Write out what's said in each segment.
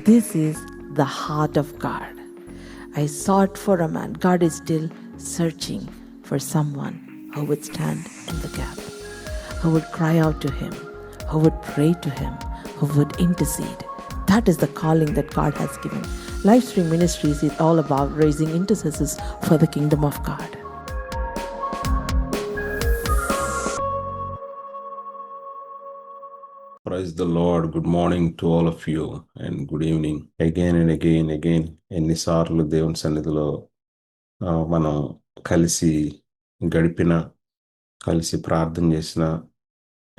This is the heart of God. I sought for a man. God is still searching for someone who would stand in the gap, who would cry out to Him, who would pray to Him, who would intercede. That is the calling that God has given. Livestream Ministries is all about raising intercessors for the kingdom of God. Praise the Lord. Good morning to all of you and good evening. Again and again. ఎన్నిసార్లు దేవుని సన్నిధిలో మనం కలిసి గడిపిన, కలిసి ప్రార్థన చేసిన,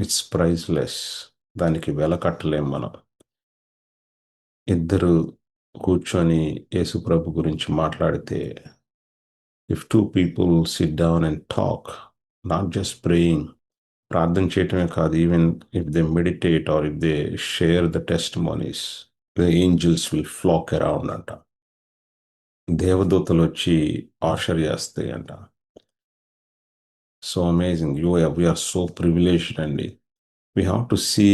it's priceless. దానికి వెల కట్టలేం మనం. ఇద్దరు కూర్చొని యేసు ప్రభు గురించి మాట్లాడితే, if 2 people sit down and talk, not just praying, ప్రార్థన చేయటమే కాదు, even if they meditate or if they share the testimonies, the angels will flock around అంట. దేవదూతలు వచ్చి ఆషర్ చేస్తాయి అంట. So amazing. We're so privileged అండి. We have to see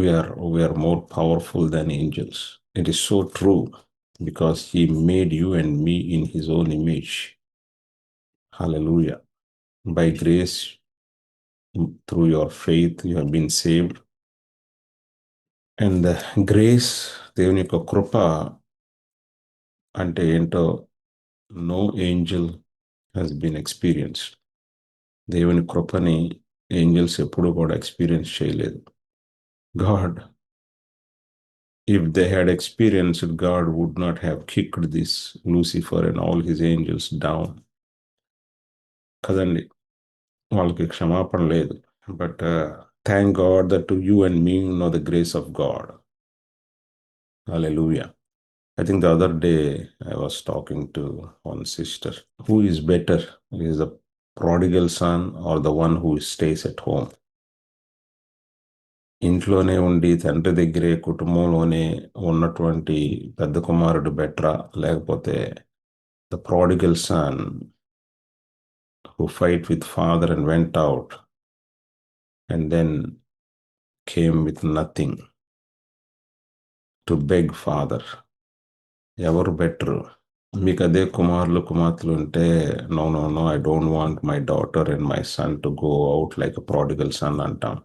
we're more powerful than angels. It is so true, because he made you and me in his own image. Hallelujah. By grace, through your faith, you have been saved. And grace, దేవుని యొక్క కృప అంటే ఏంటో no angel has been experienced. దేవుని కృపని angels ఎప్పుడూ కూడా experience చేయలేదు. God, if they had experienced, God would not have kicked this Lucifer and all his angels down. కదండి, వాళ్ళకి క్షమాపణ లేదు. But thank God that to you and me know the grace of God. Hallelujah. I think the other day I was talking to one sister. Who is better? Is the prodigal son or the one who stays at home? ఇంట్లోనే ఉండి తండ్రి దగ్గరే కుటుంబంలోనే ఉన్నటువంటి పెద్ద కుమారుడు బెటరా, లేకపోతే the prodigal sun who fight with father and went out and then came with nothing to beg father? ఎవరు బెటరు? మీకు అదే కుమారులు కుమార్తెలు ఉంటే, no no no, I don't want my daughter and my son to go out like a prodigal son అంటాం.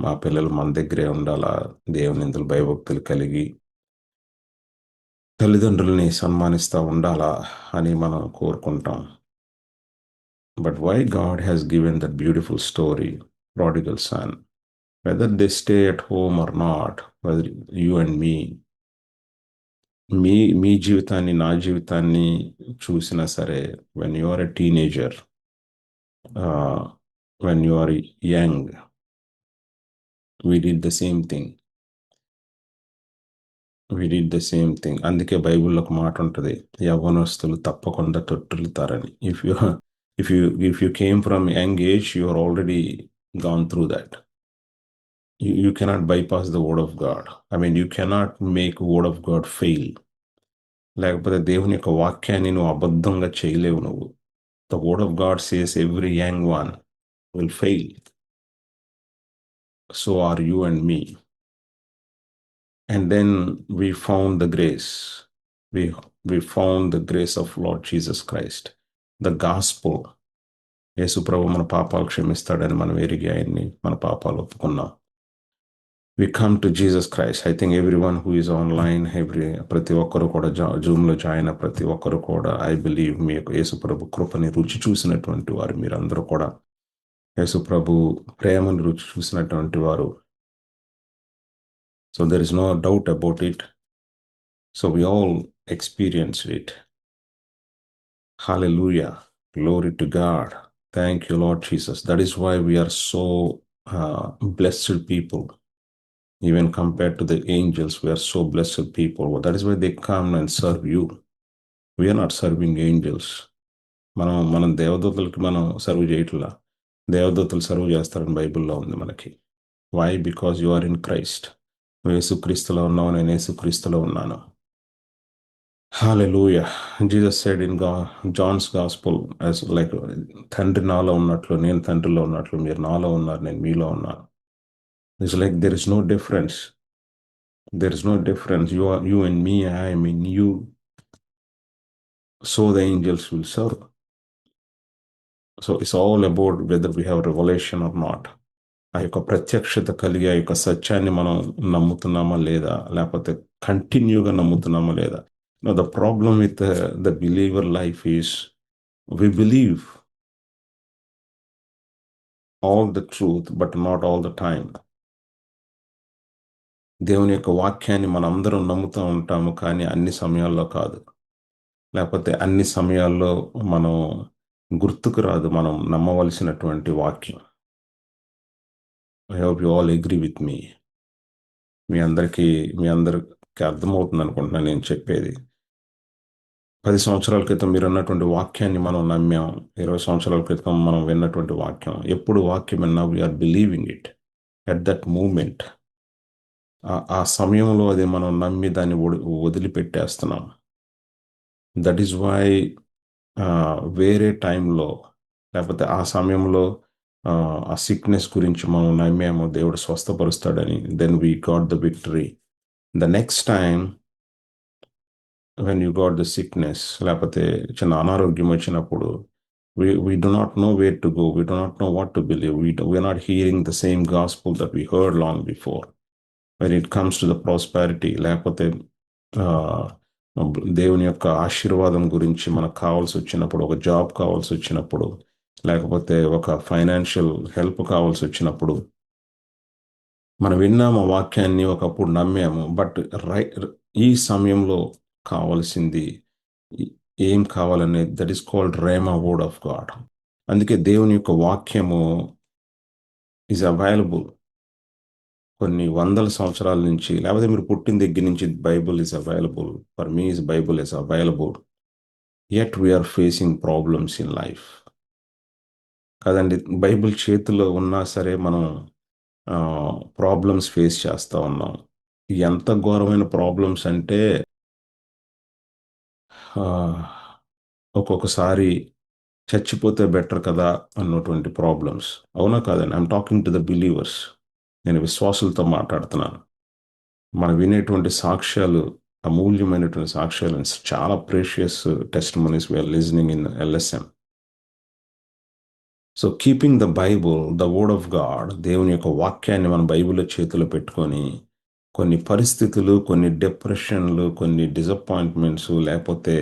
మా పిల్లలు మన దగ్గరే ఉండాలా, దేవుని ఇందులో భయభక్తులు కలిగి తల్లిదండ్రుల్ని సన్మానిస్తూ ఉండాలా అని మనం కోరుకుంటాం. But why God has given that beautiful story, prodigal son? Whether they stay at home or not, whether you and me జీవితాన్ని, నా జీవితాన్ని చూసినా సరే, when you are a teenager, when you are young, we did the same thing. అందుకే బైబిల్లో ఒక మాట ఉంటుంది, యవ్వనస్తులు తప్పకుండా తొట్టిల్లుతారని. If you came from young age, you are already gone through that. You cannot bypass the word of God. I mean, you cannot make word of God fail. లేకపోతే దేవుని యొక్క వాక్యాన్ని నువ్వు అబద్ధంగా చేయలేవు. నువ్వు, the word of God says every young one will fail. So are you and me. And then we found the grace. We found the grace of Lord Jesus Christ. The gospel. యేసు ప్రభు మన పాపాలు క్షమిస్తాడని మనం ఎరిగి ఆయన్ని మన పాపాలు ఒప్పుకున్నాం. We come to Jesus Christ. I think everyone who is online, ప్రతి ఒక్కరు కూడా జూమ్లో జాయిన్ అయిన ప్రతి ఒక్కరు కూడా, ఐ బిలీవ్ మీ యొక్క యేసు ప్రభు కృపని రుచి చూసినటువంటి వారు మీరందరూ కూడా, యేసు ప్రభు ప్రేమను రుచి చూసినటువంటి వారు. So there is no doubt about it. So we all experienced it. Hallelujah. Glory to God. Thank you, Lord Jesus. That is why we are so blessed people. Even compared to the angels, we are so blessed people. That is why they come and serve you. We are not serving angels. మనం దేవదూతలకి మనం serve చేయట్లా. దేవదూతలు serve చేస్తారని బైబిల్లో ఉంది మనకి. Why? Because you are in Christ. నువ్వు యేసుక్రీస్తులో ఉన్నావు, నేను యేసుక్రీస్తులో ఉన్నాను. Hallelujah. Jesus said in John's Gospel, as like తండ్రి నాలో ఉన్నట్లు నేను తండ్రిలో ఉన్నట్లు మీరు నాలో ఉన్నారు, నేను మీలో ఉన్నాను. It's like there is no difference. There is no difference. You and me, I am in you. So the angels will serve. So it's all about whether we have revelation or not. ఆ యొక్క ప్రత్యక్షత కలిగి ఆ యొక్క సత్యాన్ని మనం నమ్ముతున్నామా లేదా, లేకపోతే కంటిన్యూగా నమ్ముతున్నామా లేదా. The problem with the believer life is we believe all the truth but not all the time. దేవుని యొక్క వాక్యాన్ని మనందరం నమ్ముతూ ఉంటాము, కానీ అన్ని సమయాల్లో కాదు. లేకపోతే అన్ని సమయాల్లో మనం గుర్తుకు రాదు మనం నమ్మవలసినటువంటి వాక్యం. I hope you all agree with me. మీ అందరికి అర్థమవుతుంది అనుకుంటున్నాను నేను చెప్పేది. 10 సంవత్సరాల క్రితం మీరు అన్నటువంటి వాక్యాన్ని మనం నమ్మాం. 20 సంవత్సరాల క్రితం మనం విన్నటువంటి వాక్యం. ఎప్పుడు వాక్యం విన్నా we're believing it at that moment. ఆ సమయంలో అది మనం నమ్మి దాన్ని వదిలిపెట్టేస్తున్నాం. దట్ ఈస్ వై వేరే టైంలో లేకపోతే ఆ సమయంలో ఆ సిక్నెస్ గురించి మనం నమ్మాము, దేవుడు స్వస్థపరుస్తాడని. Then we got the victory. The next time when you got the sickness, లేకపోతే చిన్న అనారోగ్యం వచ్చినప్పుడు, we do not know where to go. We do not know what to believe. We are not hearing the same gospel that we heard long before. When it comes to the prosperity, లేకపోతే దేవుని యొక్క ఆశీర్వాదం గురించి మనకు కావాల్సి వచ్చినప్పుడు, ఒక job కావాల్సి వచ్చినప్పుడు, లేకపోతే ఒక ఫైనాన్షియల్ హెల్ప్ కావాల్సి వచ్చినప్పుడు, మనం విన్నాము ఆ వాక్యాన్ని, ఒకప్పుడు నమ్మాము. బట్ ఈ సమయంలో కావాల్సింది ఏం కావాలనేది, that is called rhema word of God. అందుకే దేవుని యొక్క వాక్యము ఈజ్ అవైలబుల్. కొన్ని వందల సంవత్సరాల నుంచి, లేకపోతే మీరు పుట్టిన దగ్గర నుంచి Bible is available. For me is Bible is available. Yet we're facing problems in life. కదండి, బైబుల్ చేతిలో ఉన్నా సరే మనం ప్రాబ్లమ్స్ ఫేస్ చేస్తూ ఉన్నాం. ఎంత ఘోరమైన ప్రాబ్లమ్స్ అంటే ఒక్కొక్కసారి చచ్చిపోతే బెటర్ కదా అన్నటువంటి ప్రాబ్లమ్స్. అవునా కాదండి? I'm talking to the believers. నేను విశ్వాసులతో మాట్లాడుతున్నాను. మనం వినేటువంటి సాక్ష్యాలు అమూల్యమైనటువంటి సాక్ష్యాలు, చాలా precious testimonies we're listening in LSM. So keeping the Bible, the word of God, దేవుని యొక్క వాక్యాన్ని మన బైబిల్లో చేతిలో పెట్టుకొని కొన్ని పరిస్థితులు, కొన్ని డిప్రెషన్లు, కొన్ని డిసప్పాయింట్మెంట్స్, లేకపోతే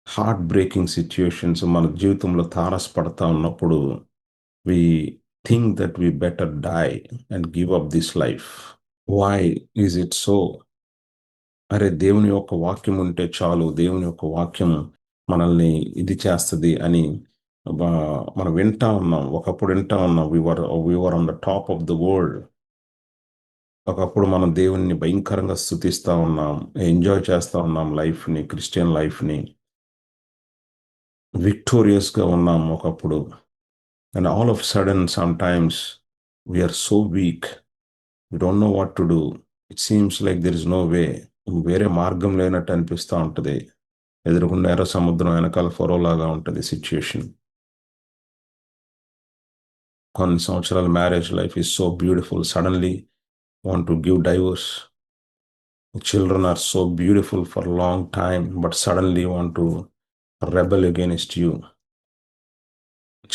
హార్ట్ బ్రేకింగ్ సిచ్యుయేషన్స్ మన జీవితంలో తారసపడతా ఉన్నప్పుడు, we think that we better die and give up this life. Why is it so? అరే, దేవుని యొక్క వాక్యం ఉంటే చాలు, దేవుని యొక్క వాక్యం మనల్ని ఇది చేస్తుంది అని మనం వింటా ఉన్నాం. ఒకప్పుడు వింటా ఉన్నాం. we were on the top of the world. ఒకప్పుడు మనం దేవుణ్ణి భయంకరంగా స్తుతిస్తా ఉన్నాం, ఎంజాయ్ చేస్తా ఉన్నాం లైఫ్ని, క్రిస్టియన్ లైఫ్ని, విక్టోరియస్గా ఉన్నాం ఒకప్పుడు. And all of a sudden, sometimes we are so weak. We don't know what to do. It seems like there is no way. వేరే మార్గం లేనట్టు అనిపిస్తూ ఉంటుంది. ఎదురుకుండా ఎర్ర సముద్రం వెనకాల ఫరోలాగా ఉంటుంది సిచ్యుయేషన్. కొన్ని సంవత్సరాల marriage life is so beautiful. Suddenly want to give divorce. Children are so beautiful for a long time, but suddenly want to rebel against you.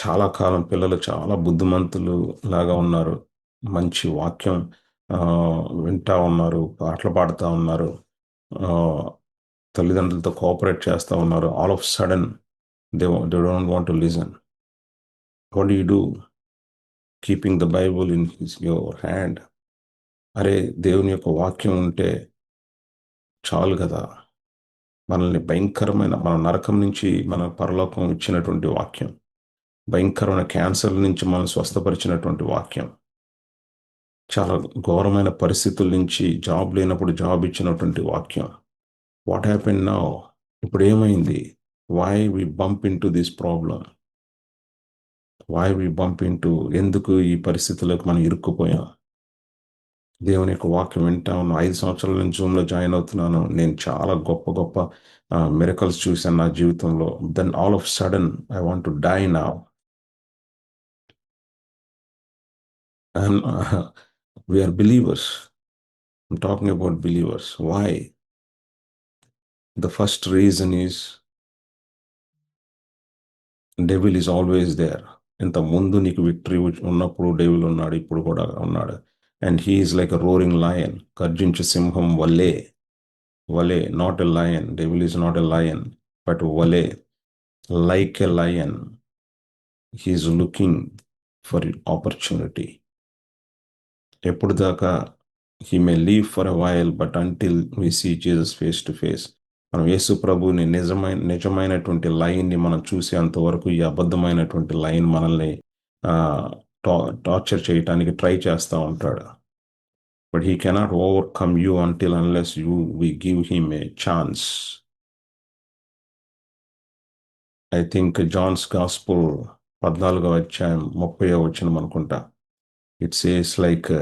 చాలా కాలం పిల్లలు చాలా బుద్ధిమంతులు లాగా ఉన్నారు, మంచి వాక్యం వింటా ఉన్నారు, పాటలు పాడుతూ ఉన్నారు, తల్లిదండ్రులతో కోఆపరేట్ చేస్తూ ఉన్నారు. All of sudden they don't want to listen. What do you do? Keeping the Bible in your hand. అరే, దేవుని యొక్క వాక్యం ఉంటే చాలు కదా. మనల్ని భయంకరమైన మన నరకం నుంచి మన పరలోకం ఇచ్చినటువంటి వాక్యం, భయంకరమైన క్యాన్సర్ నుంచి మనం స్వస్థపరిచినటువంటి వాక్యం, చాలా ఘోరమైన పరిస్థితుల నుంచి జాబ్ లేనప్పుడు జాబ్ ఇచ్చినటువంటి వాక్యం. What happen now? ఇప్పుడు ఏమైంది? Why we bump into this problem? Why we bump into, ఎందుకు ఈ పరిస్థితులకు మనం ఇరుక్కుపోయాం? దేవుని యొక్క వాక్యం వింటా ఉన్నాను. 5 సంవత్సరాల నుంచి జూమ్లో జాయిన్ అవుతున్నాను. నేను చాలా గొప్ప గొప్ప మిరకల్స్ చూశాను నా జీవితంలో. Then all of sudden I want to die now. We are believers. I'm talking about believers. Why? The first reason is devil is always there. ఇంత ముందు నీకు విక్టరీ ఉన్నప్పుడు డెవిల్ ఉన్నాడు, ఇప్పుడు కూడా ఉన్నాడు. And he is like a roaring lion, గర్జించు సింహం వలే. వలే, not a lion. Devil is not a lion, but వలే, like a lion. He is looking for opportunity. ఎప్పుడు దాకా he may leave for a while, but until we see Jesus face to face. మనం యేసు ప్రభుని నిజమైనటువంటి లైన్ని మనం చూసేంత వరకు ఈ అబద్ధమైనటువంటి లైన్ మనల్ని టార్చర్ చేయటానికి ట్రై చేస్తూ ఉంటాడు. But he cannot overcome you until unless we give him a chance. I think John's gospel 14వ అధ్యాయం 30వ వచనం అనుకుంటా. ఇట్ సేస్ లైక్,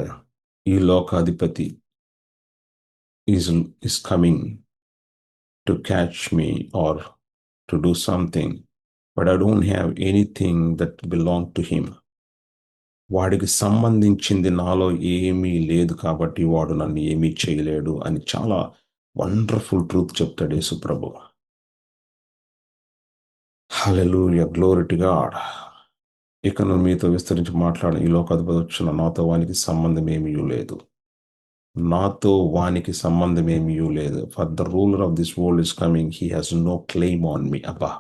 ఈ లోకాధిపతి is coming to catch me or to do something, but I don't have anything that belonged to him. వాడికి సంబంధించింది నాలో ఏమీ లేదు కాబట్టి వాడు నన్ను ఏమీ చేయలేడు అని చాలా వండర్ఫుల్ ట్రూత్ చెప్తాడు యేసు ప్రభు. హల్లెలూయా, గ్లోరీ టు గాడ్. ఇక నువ్వు మీతో విస్తరించి మాట్లాడు. ఈ లోకాధిపతి వచ్చిన నాతో వానికి సంబంధం ఏమీ లేదు. నాతో వానికి సంబంధం ఏమీ లేదు. For the ruler of this world is coming, he has no claim on me. అబ్బా,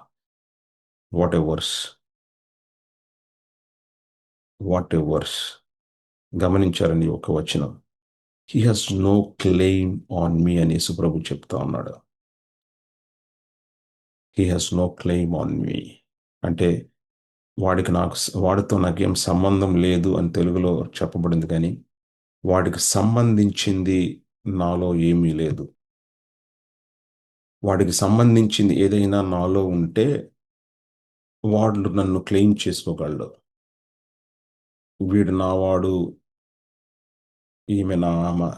what a verse, what a verse. గమనించారని ఒక వచనం. He has no claim on me అని యేసుప్రభు చెప్తా ఉన్నాడు. He has no claim on me అంటే వాడితో నాకేం సంబంధం లేదు అని తెలుగులో చెప్పబడింది, కానీ వాడికి సంబంధించింది నాలో ఏమీ లేదు. వాడికి సంబంధించింది ఏదైనా నాలో ఉంటే వాడు నన్ను క్లెయిమ్ చేసుకోగలడు. వీడు నావాడు, ఈమె నా ఆమె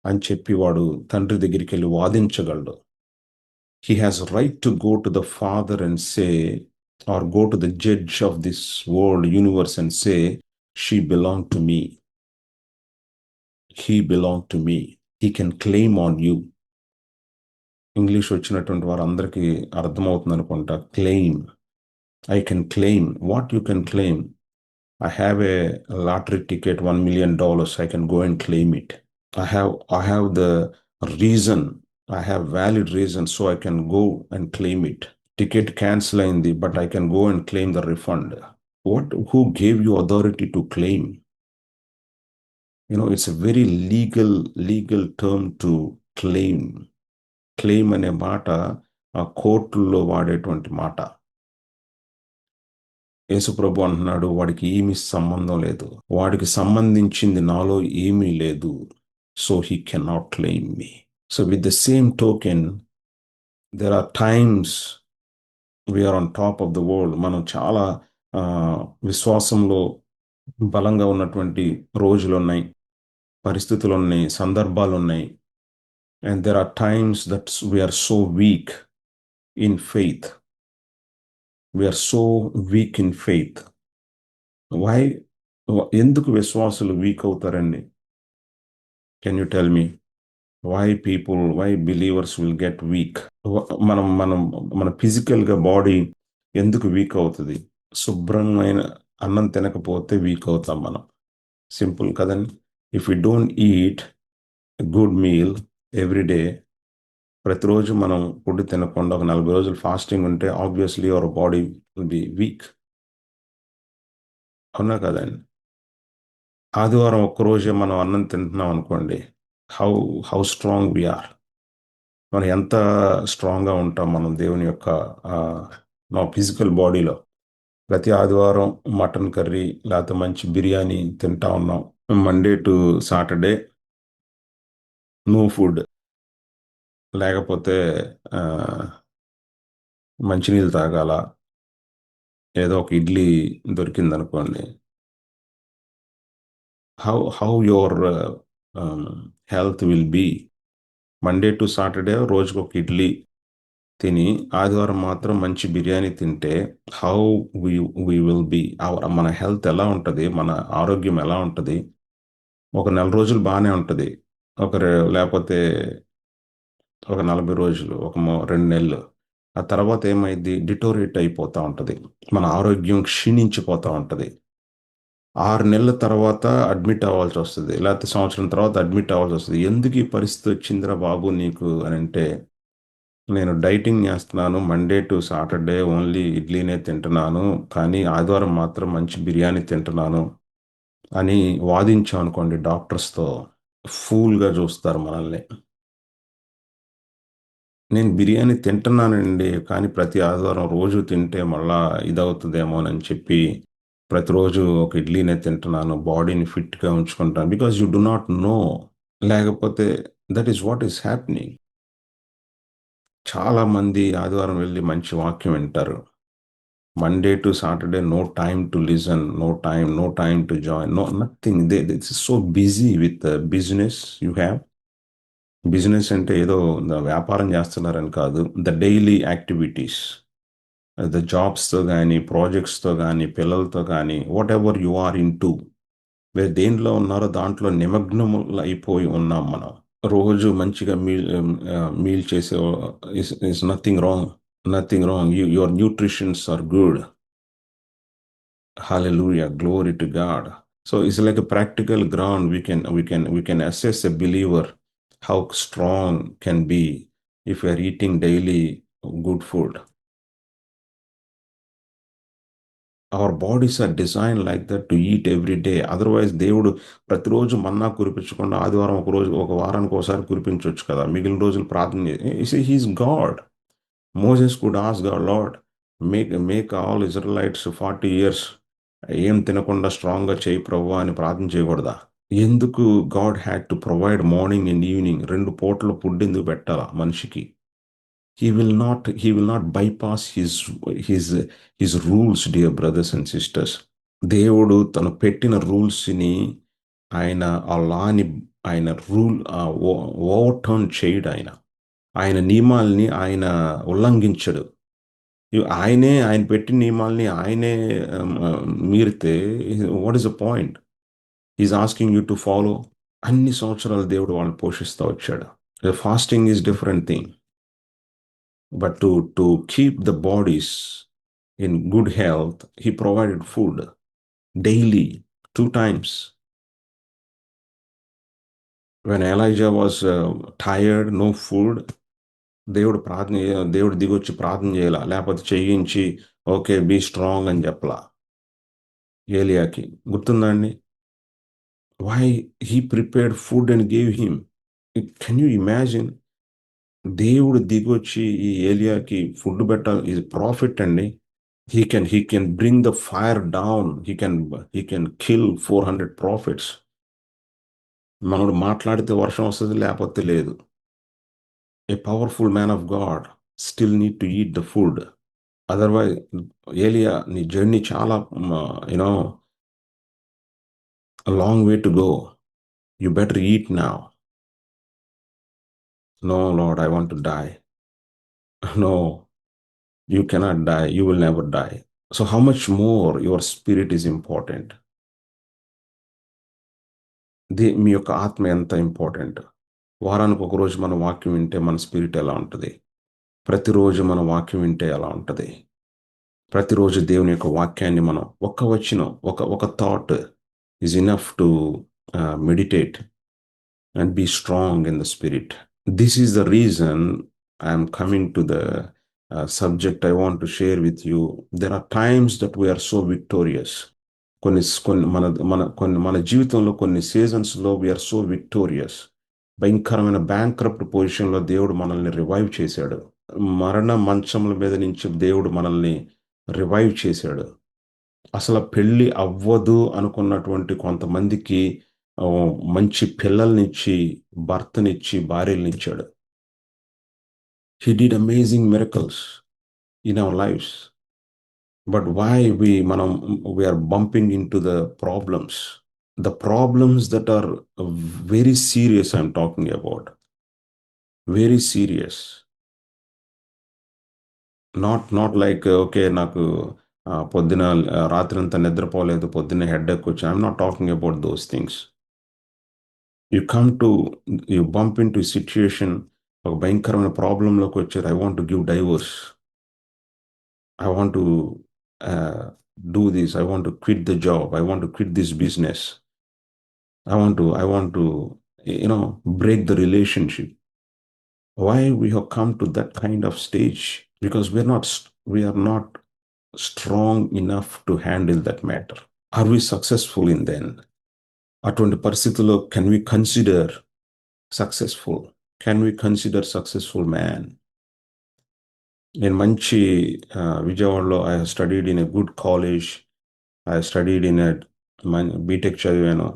అని చెప్పి వాడు తండ్రి దగ్గరికి వెళ్ళి వాదించగలడు. He has right to go to the Father and say, or go to the judge of this world, universe, and say, she belonged to me. He belonged to me. He can claim on you. English వచ్చినటువంటి వారందరికీ అర్థమవుతుంది అనుకుంటా. Claim. I can claim. What you can claim? I have a lottery ticket, $1 million. I can go and claim it. I have the reason. I have valid reason, so I can go and claim it. Ticket cancel అయింది, but I can go and claim the refund. Who gave you authority to claim? It's a very legal term to claim. Claim అనే మాట ఆ కోర్టుల్లో వాడేటువంటి మాట. యేసుప్రభు అంటున్నాడు, వాడికి ఏమీ సంబంధం లేదు, వాడికి సంబంధించింది నాలో ఏమీ లేదు, so he cannot claim me. So with the same token, there are times we are on top of the world. మనం చాలా విశ్వాసంలో బలంగా ఉన్నటువంటి రోజులు ఉన్నాయి, పరిస్థితులు ఉన్నాయి, సందర్భాలు ఉన్నాయి. And there are times that we are so weak in faith. We are so weak in faith. Why? ఎందుకు విశ్వాసులు వీక్ అవుతారండి? Can you tell me? Why believers will get weak? మన ఫిజికల్గా బాడీ ఎందుకు వీక్ అవుతుంది? శుభ్రమైన అన్నం తినకపోతే వీక్ అవుతాం మనం. సింపుల్ కదండి. If you don't eat good meal every day, ప్రతిరోజు మనం ఫుడ్ తినకుండా ఒక 40 రోజులు ఫాస్టింగ్ ఉంటే obviously our body will be week. అవునా కదండి? ఆదివారం ఒక్కరోజే మనం అన్నం తింటున్నాం అనుకోండి, హౌ స్ట్రాంగ్ వీఆర్. మనం ఎంత స్ట్రాంగ్గా ఉంటాం మనం దేవుని యొక్క మా ఫిజికల్ బాడీలో. ప్రతి ఆదివారం మటన్ కర్రీ లేకపోతే మంచి బిర్యానీ తింటా ఉన్నాం. Monday to Saturday no food, లేకపోతే మంచినీళ్ళు తాగాల, ఏదో ఒక ఇడ్లీ దొరికిందనుకోండి. How your health will be? Monday to Saturday రోజుకు ఒక ఇడ్లీ తిని ఆదివారం మాత్రం మంచి బిర్యానీ తింటే హౌ వీ విల్ బీ? మన హెల్త్ ఎలా ఉంటుంది, మన ఆరోగ్యం ఎలా ఉంటుంది? ఒక 4 రోజులు బాగానే ఉంటుంది, లేకపోతే ఒక 40 రోజులు, 2 నెలలు. ఆ తర్వాత ఏమైద్ది? డిటోరేట్ అయిపోతా ఉంటది. మన ఆరోగ్యం క్షీణించిపోతా ఉంటది. 6 నెలల తర్వాత అడ్మిట్ అవ్వాల్సొస్తది. లేకపోతే సంవత్సరం తర్వాత అడ్మిట్ అవ్వాల్సొస్తది. ఎందుకు ఈ పరిస్థితి వచ్చిందిరా బాబు నీకు అనంటే, నేను డైటింగ్ చేస్తున్నాను. మండే టు సాటర్డే ఓన్లీ ఇడ్లీనే తింటున్నాను. కానీ ఆదివారం మాత్రం మంచి బిర్యానీ తింటున్నాను అని వాదించామనుకోండి డాక్టర్స్‌తో, ఫూల్‌గా చూస్తారు మనల్ని. నేను బిర్యానీ తింటున్నానండి. కానీ ప్రతి ఆదివారం రోజు తింటే మళ్ళా ఇదవుతదేమోనని చెప్పి, ప్రతిరోజు ఒక ఇడ్లీనే తింటున్నాను. బాడీని ఫిట్‌గా ఉంచుకుంటాను. Because you do not know. లేకపోతే that is what is happening. చాలామంది ఆదివారం వెళ్లి మంచి వాక్యం వింటారు. Monday to Saturday no time to listen. No time to join. Nothing. They so busy with business you have. Business అంటే ఏదో వ్యాపారం చేస్తున్నారని కాదు. The daily activities. ద జాబ్స్‌తో గానీ, ప్రాజెక్ట్స్‌తో గానీ, పిల్లలతో గానీ, వాటెవర్ యూ ఆర్ ఇంటూ, మీరు దేంట్లో ఉన్నారో దాంట్లో నిమగ్నములైపోయి ఉన్నాం మనం. రోజు మంచిగా మీల్ చేసే is nothing wrong. Nothing wrong. Your nutritions are good. Hallelujah. Glory to God. So it's like a practical ground. We can assess a believer how strong can be if we are eating daily good food. Our bodies are designed like that to eat every day. Otherwise దేవుడు ప్రతిరోజు మన్నా కురిపించకుండా ఆదివారం ఒక రోజు, ఒక వారానికి ఒకసారి కురిపించొచ్చు కదా! మిగిలిన రోజులు ప్రార్థన he's God. Moses could ask the lord, make all Israelites 40 years ఏం తినకుండా స్ట్రాంగ్‌గా చేయి ప్రభువా అని ప్రార్థన చేయకూడదా? ఎందుకు God had to provide morning and evening 2 పూటల ఫుడ్ ఎందుకు పెట్టాలా మనిషికి? He will not bypass his his rules, dear brothers and sisters. దేవుడు తను పెట్టిన రూల్స్‌ని ఆయన ఆ లాని ఆయన రూల్ ఓవర్‌టర్న్ చేయడాయన. ఆయన నియమాల్ని ఆయన ఉల్లంఘించడు. ఆయన పెట్టిన నియమాల్ని ఆయనే మీరితే what is the point? He is asking you to follow. అన్ని సంవత్సరాలు దేవుడు వాళ్ళని పోషిస్తా వచ్చాడు. Fasting is different thing. But to keep the bodies in good health, he provided food daily, 2 times. When Elijah was tired, no food, దేవుడు దిగొచ్చి ప్రార్థన చేయాల, లేకపోతే చేయించి ఓకే బీ స్ట్రాంగ్ అని చెప్పలా ఏలియాకి. గుర్తుందా అండి? Why he prepared food and gave him. Can you imagine? దేవుడు దిగొచ్చి ఈ ఏలియాకి ఫుడ్ పెట్టాలి. ఈజ్ ప్రాఫిట్ అండి. He can bring the fire down. He can kill 400 prophets. మనోడు మాట్లాడితే వర్షం వస్తది, లేకపోతే లేదు. A powerful man of God still need to eat the food. Otherwise, ఏలియా నీ జర్నీ చాలా you know a long way to go. You better eat now. No, Lord, I want to die. No, you cannot die. You will never die. So how much more your spirit is important? మీ యొక్క ఆత్మ ఎంత important? వారానికి ఒక రోజు మన వాక్యం వింటే మన స్పిరిట్ ఎలా ఉంటది? ప్రతిరోజు మన వాక్యం వింటే ఎలా ఉంటది? ప్రతిరోజు దేవుని యొక్క వాక్యాన్ని మనం ఒక్క వచనం, ఒక thought is enough to meditate and be strong in the spirit. This is the reason I am coming to the subject I want to share with you. There are times that we are so victorious. మన జీవితంలో కొన్ని సీజన్స్‌లో we are so victorious. భయంకరమైన bankrupt పొజిషన్‌లో దేవుడు మనల్ని revive చేశాడు. మరణ మంచముల మీద నుంచి దేవుడు మనల్ని రివైవ్ చేశాడు. అసలు పెళ్లి అవ్వదు అనుకున్నటువంటి కొంతమందికి మంచి పిల్లల్నిచ్చి, భర్తనిచ్చి, భార్యలనిచ్చాడు. He did amazing miracles in our lives. But why we are bumping into the problems? The problems that are very serious I'm talking about. Very serious. Not like, okay, నాకు పొద్దున రాత్రంతా నిద్రపోలేదు, పొద్దున్నే హెడేక్ వచ్చి. I'm not talking about those things. you bump into a situation, ఒక భయంకరమైన ప్రాబ్లంలోకి వచ్చారు. I want to give divorce. I want to do this. I want to quit the job. I want to quit this business. I want to, break the relationship. Why we have come to that kind of stage? Because we are not strong enough to handle that matter. Are we successful in then? అటువంటి పరిస్థితుల్లో can we consider successful? Can we consider successful man? నేను మంచి విజయవాడలో I have studied in a good college. I studied in a BTech చదివాను.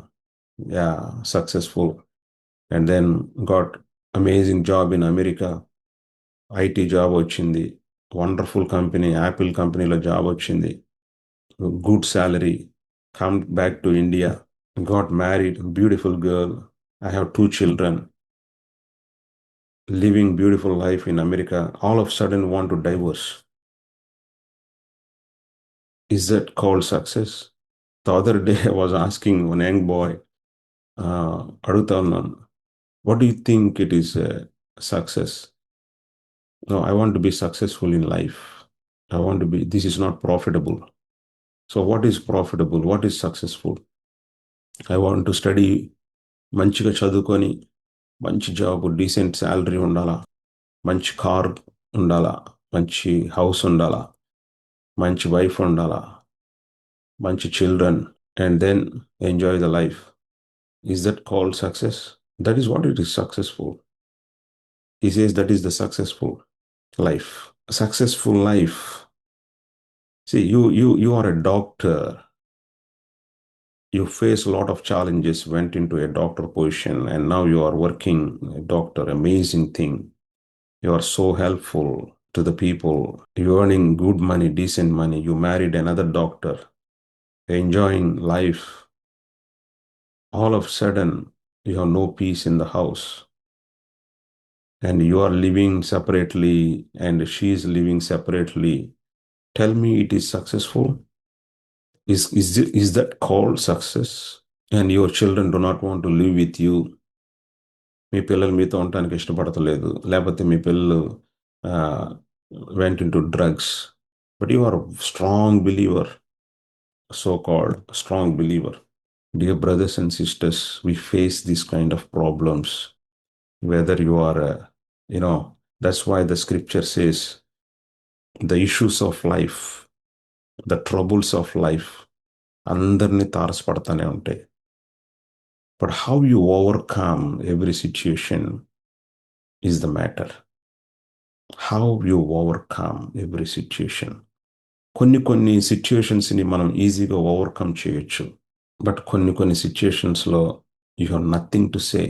Yeah, successful. And then got amazing job in America. IT job వచ్చింది. Wonderful company, Apple కంపెనీలో job వచ్చింది. Good salary. Come back to India. Got married, beautiful girl. I have 2 children. Living beautiful life in America. All of a sudden want to divorce. Is that called success? The other day I was asking one young boy, అడుగుతా ఉన్నాను, what do you think it is success? No, I want to be successful in life. This is not profitable. So what is profitable? What is successful? I want to study, మంచిగా చదువుకొని, మంచి job, decent salary ఉండాలా, మంచి car ఉండాలా, మంచి house ఉండాలా, మంచి wife ఉండాలా, మంచి children, and then enjoy the life. Is that called success? That is what it is successful. He says that is the successful life. A successful life. See, you are a doctor. You face a lot of challenges, went into a doctor position, and now you are working a doctor. Amazing thing. You are so helpful to the people. You're earning good money, decent money. You married another doctor, enjoying life. All of a sudden, you have no peace in the house. And you are living separately, and she is living separately. Tell me it is successful? Is that called success? And your children do not want to live with you. మీ పిల్లలు మీతో ఉండటానికి ఇష్టపడతలేదు, లేకపోతే మీ పిల్లలు went into drugs. But you are a strong believer, so-called strong believer. Dear brothers and sisters, we face these kind of problems. Whether you are, that's why the scripture says, the issues of life, the troubles of life, అందరినీ తారసపడతానే ఉంటాయి. But how you overcome every situation is the matter. How you overcome every situation. కొన్ని సిచ్యుయేషన్స్ని మనం ఈజీగా overcome చేయొచ్చు. But కొన్ని సిచ్యుయేషన్స్లో you have nothing to say.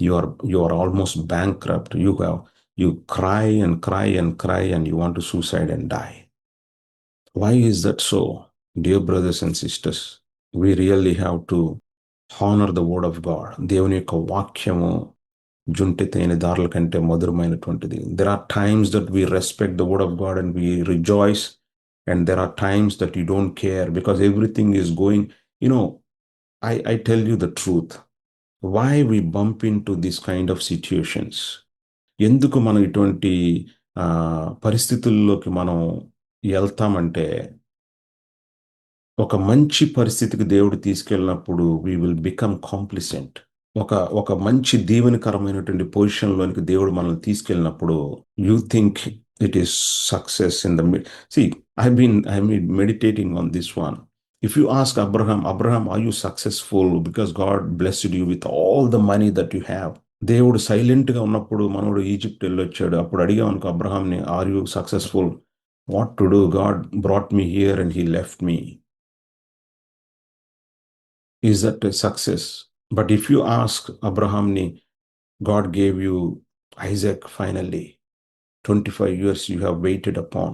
You are almost bankrupt. You cry and cry and cry and you want to suicide and die. Why is that so? Dear brothers and sisters, we really have to honor the word of God. దేవుని యొక్క వాక్యము జుంటి తేనె దారుల కంటే మధురమైనటువంటిది. There are times that we respect the word of God and we rejoice, and there are times that you don't care because everything is going, I tell you the truth. Why we bump into this kind of situations? ఎందుకు మనం ఇటువంటి పరిస్థితుల్లోకి మనం వెళ్తామంటే, ఒక మంచి పరిస్థితికి దేవుడు తీసుకెళ్ళినప్పుడు we will become complacent. ఒక మంచి దీవెనకరమైనటువంటి పొజిషన్లోనికి దేవుడు మనల్ని తీసుకెళ్ళినప్పుడు you think it is success in the see, I've been meditating on this one. If you ask Abraham, are you successful because God blessed you with all the money that you have? దేవుడు సైలెంట్గా ఉన్నప్పుడు మనోడు Egypt వెళ్ళొచ్చాడు. అప్పుడు అడిగాం అనుకో అబ్రహాంని, are you successful? What to do? God brought me here and he left me. Is that a success? But if you ask అబ్రహాంని, God gave you Isaac finally. 25 years you have waited upon.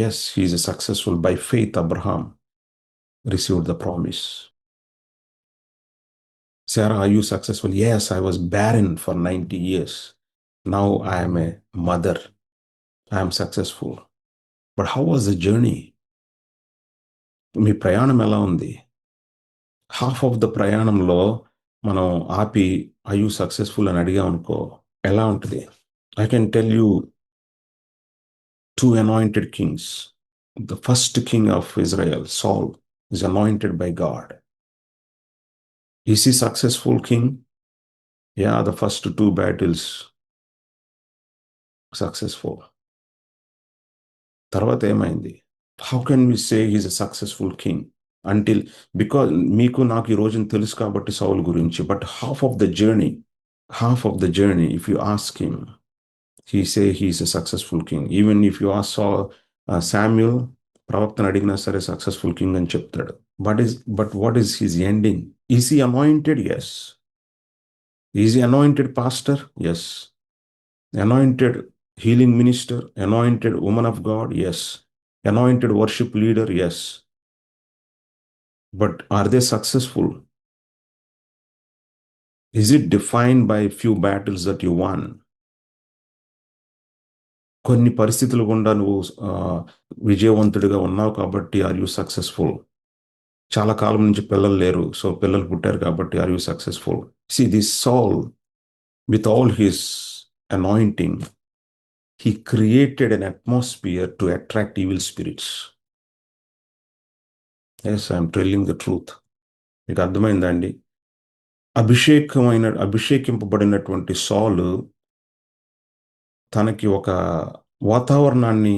Yes, he is successful. By faith, Abraham received the promise. Sarah, are you successful? Yes, I was barren for 90 years. Now I am a mother. I am successful. But how was the journey? మీ ప్రయాణం ఎలా ఉంది? Half of the ప్రయాణంలో మనం ఆపి I you successful అని అడిగామనుకో ఎలా ఉంటుంది? I can tell you two anointed kings. The first king of Israel, Saul, is anointed by God. Is he successful king? Yeah, the first two battles successful. తర్వాత ఏమైంది? How can we say he's a successful king? Until, because మీకు నాకు ఈ రోజున తెలుసు కాబట్టి సౌల్ గురించి, but half of the journey, if you ask him, he say he's a successful king. Even if you ask Samuel, ప్రవక్తను అడిగినా సరే సక్సెస్ఫుల్ కింగ్ అని చెప్తాడు. But what is his ending? Is he anointed? Yes. Is he anointed pastor? Yes. Anointed healing minister? Anointed woman of God? Yes. Anointed worship leader? Yes. But are they successful? Is it defined by few battles that you won? కొన్ని పరిస్థితులు గుండా నువ్వు విజయవంతుడిగా ఉన్నావు కాబట్టి are you successful? చాలా కాలం నుంచి పిల్లలు లేరు, సో పిల్లలు పుట్టారు కాబట్టి are you successful? See this Saul with all his anointing, he created an atmosphere to attract evil spirits. Yes, I'm telling the truth. మీకు అర్థమైందండి? అభిషేకింపబడినటువంటి సాలు తనకి ఒక వాతావరణాన్ని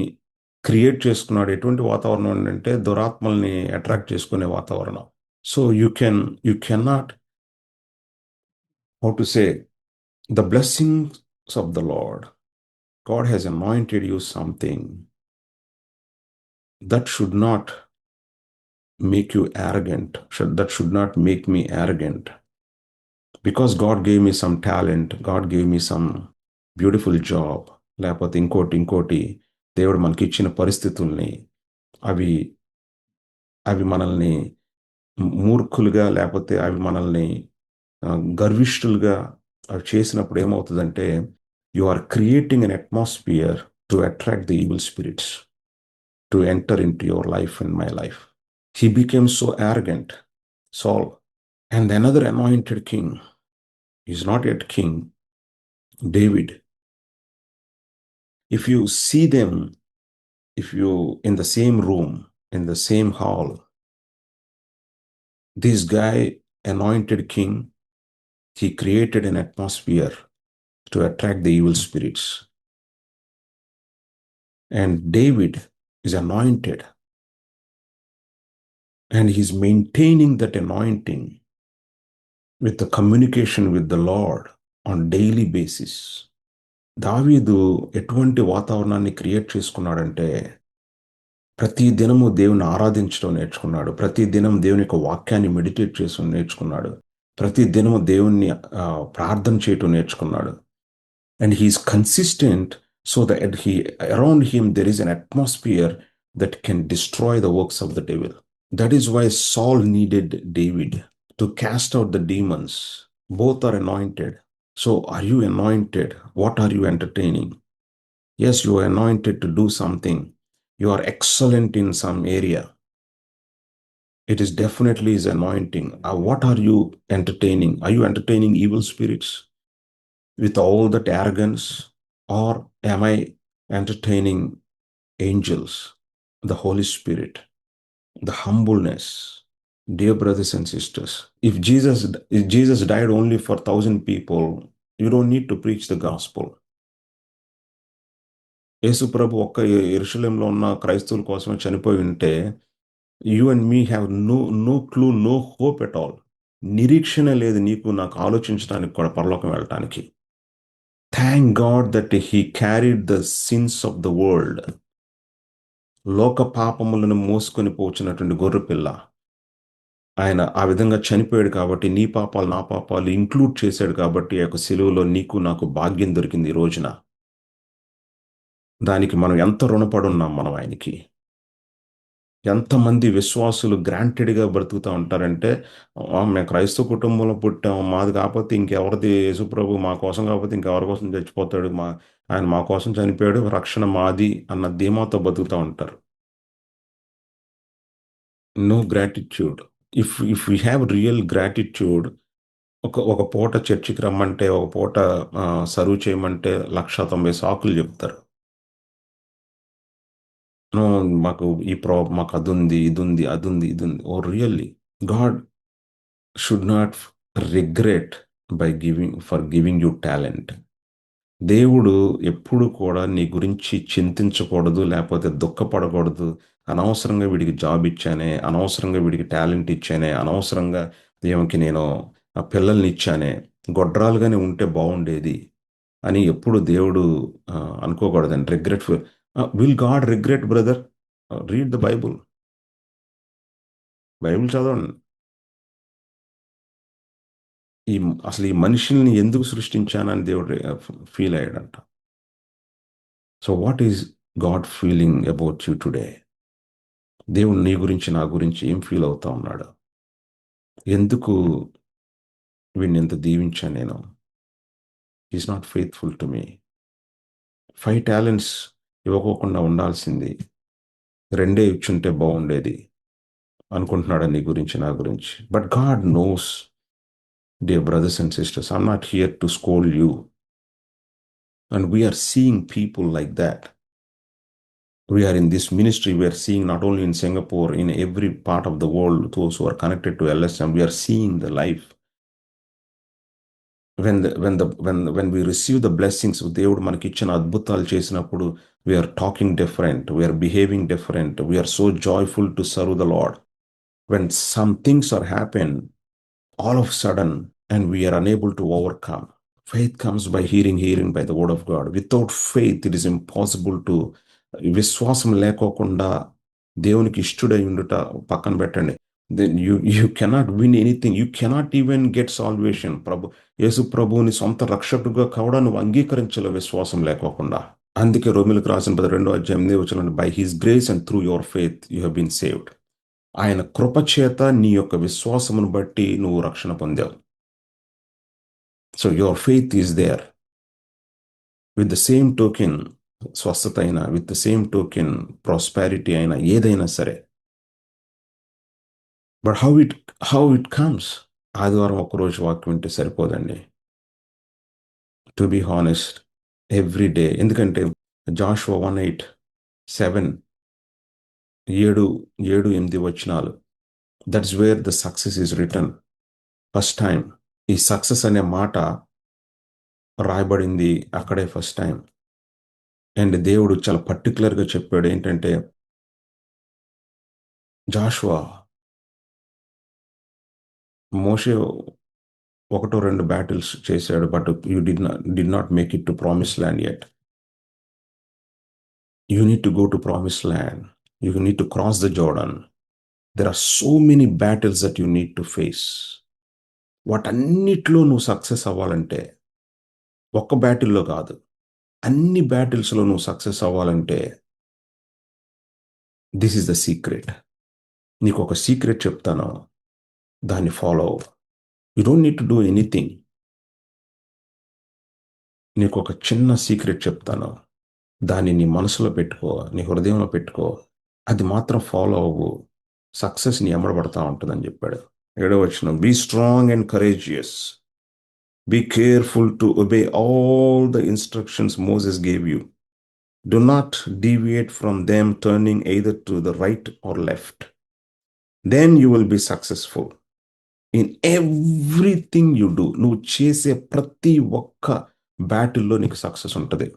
క్రియేట్ చేసుకున్నాడు. ఎటువంటి వాతావరణం అంటే దురాత్మల్ని అట్రాక్ట్ చేసుకునే వాతావరణం. So you cannot, how to say, the blessings of the lord, God has anointed you something that should not make you arrogant, that should not make me arrogant. Because God gave me some talent, God gave me some beautiful job, లేకపోతే ఇంకోటి దేవుడు మనకి ఇచ్చిన పరిస్థితుల్ని అవి మనల్ని మూర్ఖులుగా లేకపోతే అవి మనల్ని గర్విష్ఠులుగా అవి చేసినప్పుడు ఏమవుతుందంటే you are creating an atmosphere to attract the evil spirits to enter into your life and my life. He became so arrogant, Saul. And another anointed king, he's not yet king, David. If you see them, if you in the same room, in the same hall, this guy, anointed king, he created an atmosphere to attract the evil spirits. And David is anointed, and he's maintaining that anointing with the communication with the Lord on daily basis. దావీదు ఎటువంటి వాతావరణాన్ని create చేసుకున్నాడంటే ప్రతి దినము దేవుని ఆరాధించడం నేర్చుకున్నాడు, ప్రతి దినం దేవుని యొక్క వాక్యాన్ని మెడిటేట్ చేసి నేర్చుకున్నాడు, ప్రతి దినము దేవుణ్ణి ప్రార్థన చేయటం నేర్చుకున్నాడు. And he is consistent so that around him there is an atmosphere that can destroy the works of the devil. That is why Saul needed David to cast out the demons. Both are anointed. So are you anointed? What are you entertaining? Yes, you are anointed to do something. You are excellent in some area. It is definitely is anointing. What are you entertaining? Are you entertaining evil spirits with all that arrogance? Or am I entertaining angels, the Holy Spirit, the humbleness? Dear brothers and sisters, if Jesus died only for 1,000 people, you don't need to preach the gospel. యేసు ప్రభు ఒక్క యెరూషలేంలో ఉన్న క్రైస్తవుల కోసమే చనిపోయి ఉంటే you and me have no clue, no hope at all. నిరీక్షణ లేదు నీకు నాకు ఆలోచించడానికి కూడా పరలోకం వెళ్ళటానికి. Thank God that he carried the sins of the world. లోక పాపములను మోసుకొని పోచినటువంటి గొర్రెపిల్ల ఆయన ఆ విధంగా చనిపోయాడు కాబట్టి నీ పాపాలు నా పాపాలు ఇంక్లూడ్ చేశాడు కాబట్టి ఆ యొక్క సిలువలో నీకు నాకు భాగ్యం దొరికింది ఈ రోజున. దానికి మనం ఎంత రుణపడి ఉన్నాం మనం ఆయనకి. ఎంతమంది విశ్వాసులు గ్రాంటెడ్గా బ్రతుకుతూ ఉంటారంటే మేము క్రైస్తవ కుటుంబంలో పుట్టాం, మాది కాకపోతే ఇంకెవరిది, యేసుప్రభు మా కోసం కాకపోతే ఇంకెవరి కోసం చచ్చిపోతాడు, ఆయన మా కోసం చనిపోయాడు, రక్షణ మాది అన్న ధీమాతో బతుకుతూ ఉంటారు. No gratitude. If we have real gratitude, ఒక పూట చర్చికి రమ్మంటే, ఒక పూట సర్వ్ చేయమంటే 1,90,000 సాకులు చెప్తారు. నో, మాకు మాకు అదుంది, ఇదుంది, అదుంది, ఇదుంది. Oh! Really? God should not regret for giving you talent. దేవుడు ఎప్పుడు కూడా నీ గురించి చింతించకూడదు, లేకపోతే దుఃఖపడకూడదు. అనవసరంగా వీడికి జాబ్ ఇచ్చానే, అనవసరంగా వీడికి టాలెంట్ ఇచ్చానే, అనవసరంగా ఈమెకి నేను పిల్లల్ని ఇచ్చానే, గొడ్రాలుగానే ఉంటే బాగుండేది అని ఎప్పుడు దేవుడు అనుకోకూడదండి. Will God regret brother? Read the Bible. Bible చదవండి. ఈ అసలు ఈ మనుషుల్ని ఎందుకు సృష్టించానని దేవుడు ఫీల్ అయ్యాడంట. So what is God feeling about you today? దేవుడు నీ గురించి, నా గురించి ఏం ఫీల్ అవుతా ఉన్నాడు? ఎందుకు వీడిని ఎంత దీవించాను నేను? Is not faithful to me. 5 talents ఇవ్వకోకుండా ఉండాల్సింది. 2 ఇచ్చుంటే బాగుండేది అనుకుంటున్నాడు నీ గురించి, నా గురించి. But God knows, dear brothers and sisters, I'm not here to scold you. And we're seeing people like that. We are in this ministry, we are seeing not only in Singapore, in every part of the world, those who are connected to LSM, we are seeing the life. When we receive the blessings, దేవుడు మనకి ఇచ్చిన అద్భుతాలు చేసినప్పుడు, we are talking different, we are behaving different, we are so joyful to serve the Lord. When some things are happen all of a sudden and we are unable to overcome, faith comes by hearing by the word of God. Without faith it is impossible to, విశ్వాసం లేకోకుండా దేవునికి ఇష్టడై ఉండుట పక్కన పెట్టండి. Then you cannot win anything. You cannot even get salvation. యేసు ప్రభువుని సొంత రక్షకుడుగా కూడా నువ్వు అంగీకరించలేవు విశ్వాసం లేకోకుండా. అందుకే రోమిలకు రాసిన 2:8 by his grace and through your faith you have been saved. ఆయన కృప చేత నీ యొక్క విశ్వాసమును బట్టి నువ్వు రక్షణ పొందావు. So your faith is there. With the same token, స్వస్థత అయినా, with the same token prosperity అయినా, ఏదైనా సరే. But how it comes? ఆదివారం ఒక్కరోజు వాక్యం వింటే సరిపోదండి. To be honest, every day. ఎందుకంటే జాషువా 1:8 7 వచనాలు, that's where the success is return. First time ఈ సక్సెస్ అనే మాట రాయబడింది అక్కడే ఫస్ట్ టైం. అండ్ దేవుడు చాలా పర్టికులర్గా చెప్పాడు ఏంటంటే, జాషువా, మోషే 1-2 బ్యాటిల్స్ చేశాడు, but you did not make it to promise land yet. You need to go to promise land. You need to cross the Jordan. There are so many battles that you need to face. వాటన్నిటిలో నువ్వు success అవ్వాలంటే, ఒక్క బ్యాటిల్లో కాదు, అన్ని బ్యాటిల్స్లో నువ్వు success అవ్వాలంటే, this is the secret. నీకు ఒక సీక్రెట్ చెప్తాను, దాన్ని ఫాలో అవ్వు. You don't need to do anything. నీకు ఒక చిన్న సీక్రెట్ చెప్తాను, దాన్ని నీ మనసులో పెట్టుకో, నీ హృదయంలో పెట్టుకో, అది మాత్రం ఫాలో అవ్వు. సక్సెస్ నీ ఎమ్మడబడతా ఉంటుందని చెప్పాడు. 7వ be strong and courageous. Be careful to obey all the instructions Moses gave you. Do not deviate from them, turning either to the right or left. Then you will be successful in everything you do. నువ్వు చేసే ప్రతి ఒక్క బ్యాటిల్లో నీకు success ఉంటుంది.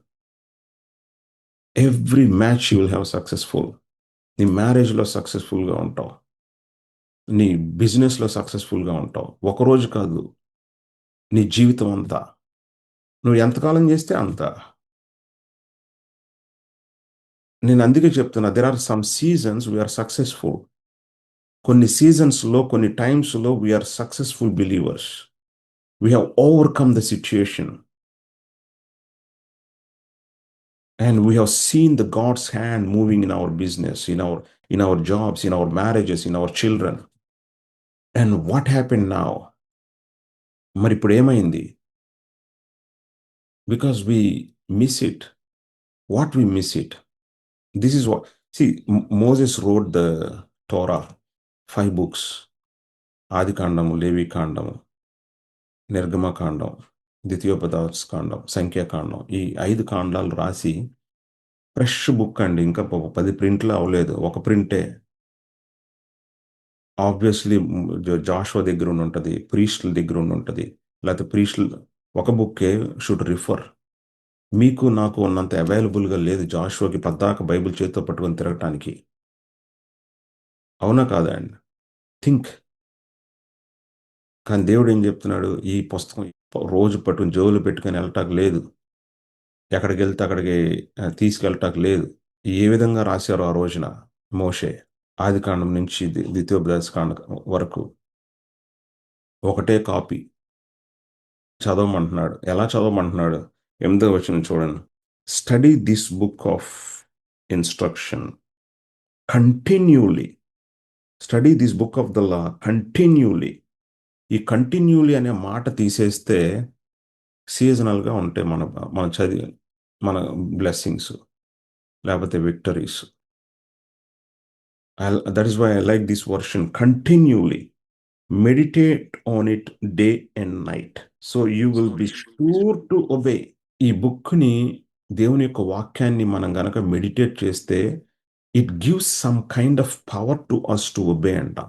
Every match you will have successful. నీ మ్యారేజ్లో సక్సెస్ఫుల్గా ఉంటావు, నీ బిజినెస్లో సక్సెస్ఫుల్గా ఉంటావు. ఒకరోజు కాదు, నీ జీవితం అంతా. నువ్వు ఎంతకాలం చేస్తే అంత. నేను అందుకే చెప్తున్నా, there are some seasons we're successful. కొన్ని సీజన్స్లో, కొన్ని టైమ్స్లో we're successful believers. We have overcome the situation and we have seen the God's hand moving in our business, in our jobs, in our marriages, in our children. And what happened now? మరి ఇప్పుడు ఏమైంది? Because we miss it. What we miss it? This is what, see, Moses wrote the Torah, 5 books, ఆదికాండము, లేవికాండము, నిర్గమకాండం, ద్వితీయోపదేశకాండం, సంఖ్యాకాండం, ఈ 5 కాండాలు రాసి fresh book అండి. ఇంకా 10 ప్రింట్లు అవ్వలేదు. ఒక ప్రింటే. ఆబ్వియస్లీ జాషువా దగ్గర ఉండి ఉంటుంది, ప్రీస్టుల దగ్గర ఉండి ఉంటుంది. లేకపోతే ప్రీస్టులు ఒక బుక్కే షుడ్ రిఫర్. మీకు నాకు ఉన్నంత అవైలబుల్గా లేదు జాషువాకి పద్దాక బైబిల్ చేతితో పట్టుకొని తిరగటానికి. అవునా కాదా అండి? థింక్. కానీ దేవుడు ఏం చెప్తున్నాడు? ఈ పుస్తకం రోజు పట్టుకుని జోలు పెట్టుకొని వెళ్ళటానికి లేదు. ఎక్కడికి వెళ్తే అక్కడికి తీసుకెళ్ళటానికి లేదు. ఏ విధంగా రాశారో ఆ రోజున మోషే, ఆదికాండం నుంచి ద్వితీయోపదేశకాండం వరకు ఒకటే కాపీ చదవమంటున్నాడు. ఎలా చదవమంటున్నాడు? 8వ వచనం చూడండి. Study this book of instruction continually. Study this book of the law continually. ఈ కంటిన్యూలీ అనే మాట తీసేస్తే సీజనల్గా ఉంటాయి మన చదివి మన బ్లెస్సింగ్స్ లేకపోతే victories. That is why I like this version continually. Meditate on it day and night so you will be sure to obey. ఈ బుక్ని, దేవుని యొక్క వాక్యాన్ని మనం గనక మెడిటేట్ చేస్తే it gives some kind of power to us to obey అంట.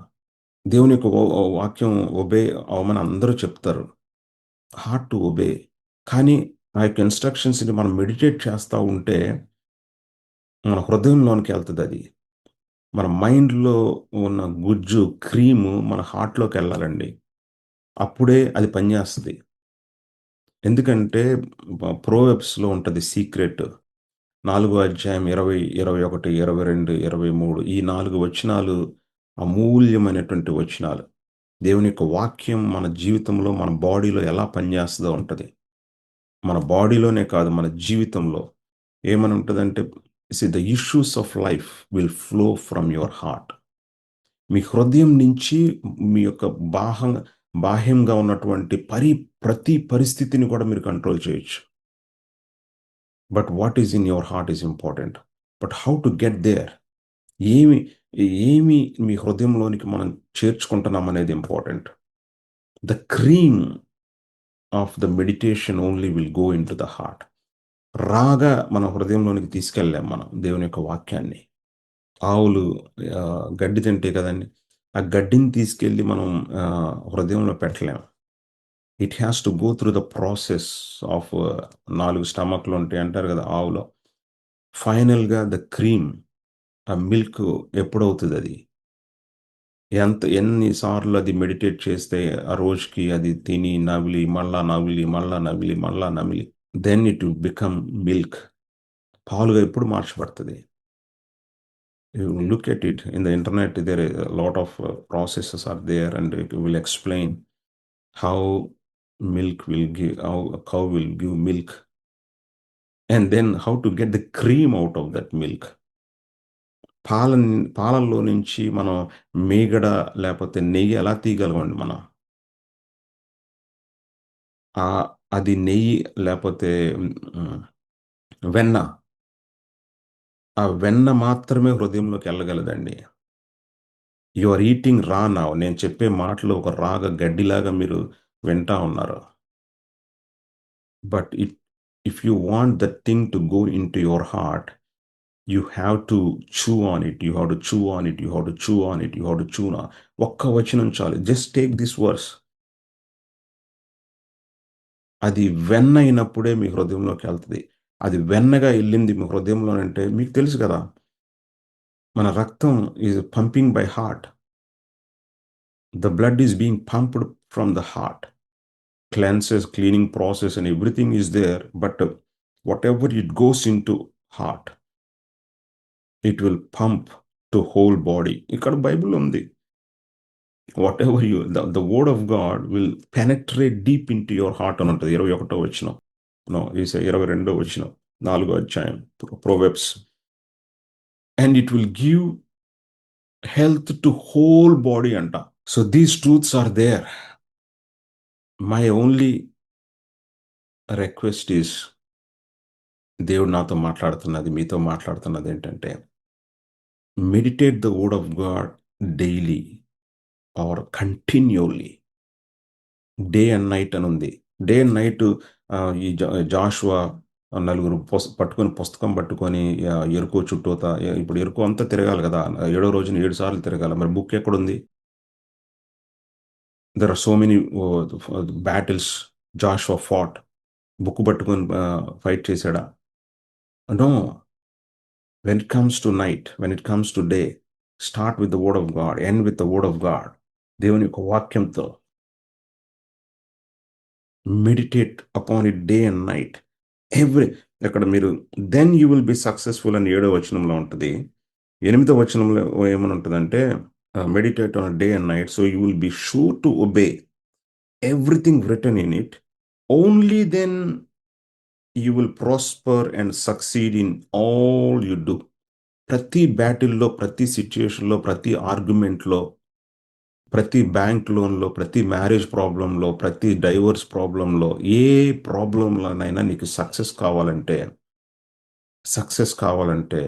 దేవుని యొక్క వాక్యం ఒబే అవ్వమని అందరూ చెప్తారు, హార్ట్ టు ఒబే. కానీ ఆ యొక్క ఇన్స్ట్రక్షన్స్ని మనం మెడిటేట్ చేస్తూ ఉంటే మన హృదయంలోనికి వెళ్తుంది. అది మన మైండ్లో ఉన్న గుజ్జు క్రీము మన హార్ట్లోకి వెళ్ళాలండి. అప్పుడే అది పనిచేస్తుంది. ఎందుకంటే ప్రోవెబ్స్లో ఉంటుంది సీక్రెట్. 4వ అధ్యాయం 20, 21, 22, 23 ఈ 4 వచనాలు అమూల్యమైనటువంటి వచనాలు. దేవుని యొక్క వాక్యం మన జీవితంలో, మన బాడీలో ఎలా పనిచేస్తుందో ఉంటుంది. మన బాడీలోనే కాదు, మన జీవితంలో ఏమని ఉంటుందంటే, the issues of life will flow from your heart. మీ హృదయం నుంచి మీ యొక్క బాహ్యంగా ఉన్నటువంటి ప్రతి పరిస్థితిని కూడా మీరు కంట్రోల్ చేయొచ్చు. But what is in your heart is important. But how to get there, ఏమి ఏమి మీ హృదయంలోనికి మనం చేర్చుకుంటున్నాం అనేది important. The cream of the meditation only will go into the heart. రాగా మన హృదయంలోనికి తీసుకెళ్ళాం మనం దేవుని యొక్క వాక్యాన్ని. ఆవులు గడ్డి తింటే కదండి, ఆ గడ్డిని తీసుకెళ్ళి మనం హృదయంలో పెట్టలేం. It has to go through the process of 4 స్టమక్లు ఉంటాయి అంటారు కదా ఆవులో. ఫైనల్గా ద క్రీమ్, ఆ మిల్క్ ఎప్పుడవుతుంది? అది ఎన్నిసార్లు అది మెడిటేట్ చేస్తే ఆ రోజుకి అది తిని నమిలి మళ్ళా నమిలి మళ్ళా నమిలి మళ్ళా నమిలి then it will become milk. పాలుగా ఎప్పుడు మార్చబడుతుంది? You look at it in the internet, there are a lot of processes are there, and it will explain how how a cow will give milk, and then how to get the cream out of that milk. పాలల్లో నుంచి మనం మీగడ లేకపోతే నెయ్యి ఎలా తీయగలమండి మనం? అది నెయ్యి లేకపోతే వెన్న. ఆ వెన్న మాత్రమే హృదయంలోకి వెళ్ళగలదండి. You are eating raw now. నేను చెప్పే మాటలు ఒక రాగా గడ్డిలాగా మీరు వింటా ఉన్నారు. But if you want that thing to go into your heart, you have to chew on it, you have to chew on it, you have to chew on it, you have to chew on. ఒక్క వచనం చాలు. Just take this verse. అది వెన్న అయినప్పుడే మీ హృదయంలోకి వెళ్తుంది. అది వెన్నగా వెళ్ళింది మీ హృదయంలో అంటే మీకు తెలుసు కదా, మన రక్తం is pumping by heart. The blood is being pumped from the heart. Cleanses, cleaning process and everything is there. But whatever it goes into heart, it will pump to whole body. ఇక్కడ Bible ఉంది. Whatever the word of God will penetrate deep into your heart అని ఉంటుంది. 21వ వచనం. No, is 22వ వచనం 4వ అధ్యాయం Proverbs. And it will give health to whole body అంట. So these truths are there. My only request is, దేవుడు నాతో మాట్లాడుతున్నది, మీతో మాట్లాడుతున్నది ఏంటంటే, meditate the word of God daily or continually. Day and night అని ఉంది. డే అండ్ నైట్ ఈ జాషువా నలుగురు పట్టుకొని పుస్తకం పట్టుకొని ఎరుకో చుట్టూతా ఇప్పుడు ఎరుకో అంతా తిరగాలి కదా, 7వ రోజున 7 సార్లు తిరగాలి. మరి బుక్ ఎక్కడుంది? There are so many battles Joshua fought. Book పట్టుకొని ఫైట్ చేశాడా? No. When it comes to night, when it comes to day, start with the word of God, end with the word of God. దేవుని యొక్క వాక్యంతో meditate upon it day and night. Every అక్కడ మీరు then you will be successful అని 7వ వచనంలో ఉంటుంది. 8వ వచనంలో ఏమని ఉంటుందంటే meditate on day and night so you will be sure to obey everything written in it. Only then you will prosper and succeed in all you do. ప్రతి బ్యాటిల్లో, ప్రతి సిచ్యుయేషన్లో, ప్రతి ఆర్గ్యుమెంట్లో, ప్రతి బ్యాంక్ లోన్లో, ప్రతి మ్యారేజ్ ప్రాబ్లంలో, ప్రతి డైవర్స్ ప్రాబ్లంలో, ఏ ప్రాబ్లంలోనైనా నీకు సక్సెస్ కావాలంటే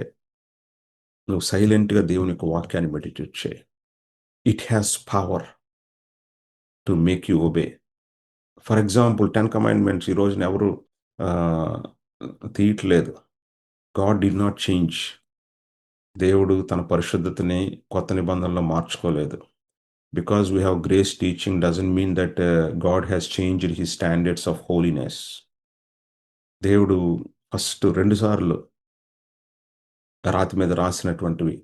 నువ్వు సైలెంట్గా దేవుని యొక్క వాక్యాన్ని మెడిటేట్ చేయి. It has power to make you obey. For example 10 commandments ఈ రోజున ఎవరు తీయట్లేదు. God did not change. దేవుడు తన పరిశుద్ధతని కొత్త నిబంధనలో మార్చుకోలేదు. Because we have grace teaching doesn't mean that God has changed his standards of holiness. దేవుడు ఫస్ట్ 2 సార్లు రాతి మీద రాసినటువంటివి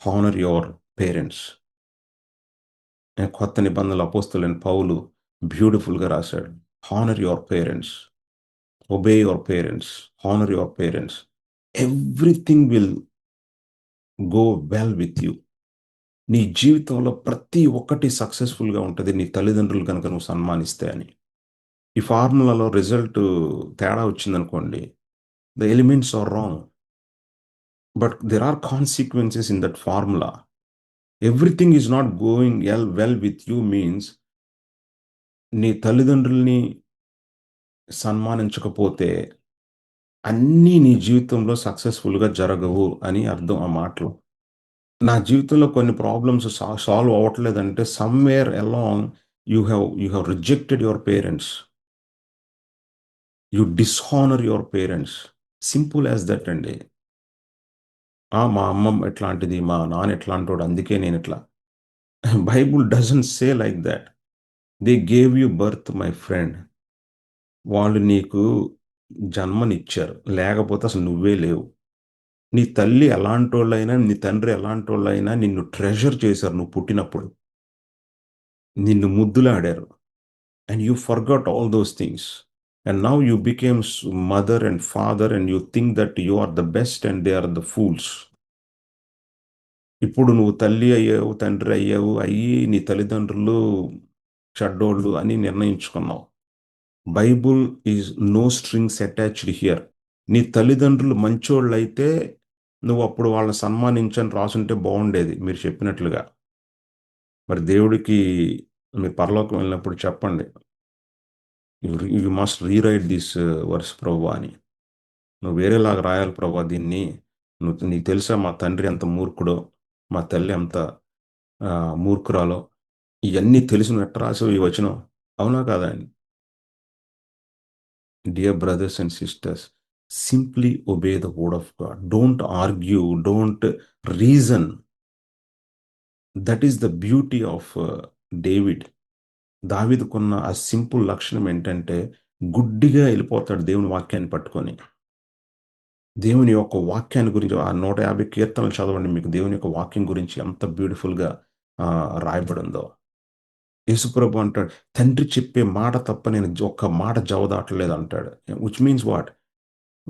హానర్ యువర్ పేరెంట్స్. కొత్త నిబంధనలు అపోస్తలుడైన పౌలు బ్యూటిఫుల్గా రాశాడు. Honour your parents, obey your parents, honour your parents. Everything will go well with you. నీ జీవితంలో ప్రతి ఒక్కటి సక్సెస్ఫుల్గా ఉంటుంది నీ తల్లిదండ్రులు కనుక నువ్వు సన్మానిస్తే అని. ఈ ఫార్ములాలో రిజల్ట్ తేడా వచ్చిందనుకోండి, the elements are wrong, but there are consequences in that formula. Everything is not going well with you means నీ తల్లిదండ్రుల్ని సన్మానించకపోతే అన్నీ నీ జీవితంలో సక్సెస్ఫుల్గా జరగవు అని అర్థం ఆ మాటలు. నా జీవితంలో కొన్ని ప్రాబ్లమ్స్ సాల్వ్ అవ్వట్లేదంటే somewhere along you have rejected your parents, you dishonour your parents. Simple as that అండి. మా అమ్మ ఎట్లాంటిది, మా నాన్న ఎట్లాంటోడు, అందుకే నేను ఇట్లా. Bible doesn't say like that. They gave you birth my friend. వాళ్ళు నీకు జన్మనిచ్చారు, లేకపోతే అసలు నువ్వే లేవు. నీ తల్లి ఎలాంటోళ్ళైనా, నీ తండ్రి ఎలాంటోళ్ళైనా నిన్ను ట్రెజర్ చేశారు. నువ్వు పుట్టినప్పుడు నిన్ను ముద్దులాడారు. And you forgot all those things. And now you became mother and father and you think that you are the best and they are the fools. ఇప్పుడు నువ్వు తల్లి అయ్యావు, తండ్రి అయ్యావు, అయ్యి నీ తల్లిదండ్రులు చెడ్డోళ్ళు అని నిర్ణయించుకున్నావు. Bible is no strings attached here. నీ తల్లిదండ్రులు మంచోళ్ళు అయితే నువ్వు అప్పుడు వాళ్ళని సన్మానించని రాసుంటే బాగుండేది మీరు చెప్పినట్లుగా. మరి దేవుడికి మీరు పరలోకం వెళ్ళినప్పుడు చెప్పండి, you must rewrite this verse ప్రభా అని. నువ్వు వేరేలాగా రాయాలి ప్రభా దీన్ని. నీకు తెలుసా మా తండ్రి ఎంత మూర్ఖుడో, మా తల్లి ఎంత మూర్ఖురాలో, ఇవన్నీ తెలిసిన ఎట్ట రాసావు ఈ వచనం? అవునా కాదా అండి? Dear brothers and sisters, simply obey the word of God. Don't argue, don't reason. That is the beauty of David. దావీదుకున్న ఆ సింపుల్ లక్షణం ఏంటంటే గుడ్డిగా వెళ్ళిపోతాడు దేవుని వాక్యాన్ని పట్టుకొని. దేవుని యొక్క వాక్యాన్ని గురించి ఆ 150 కీర్తనలు చదవండి, మీకు దేవుని యొక్క వాక్యం గురించి ఎంత బ్యూటిఫుల్గా రాయబడి ఉందో. యేసుప్రభు అంటాడు, తండ్రి చెప్పే మాట తప్ప నేను ఒక్క మాట జవదాటలేదు అంటాడు. Which means what?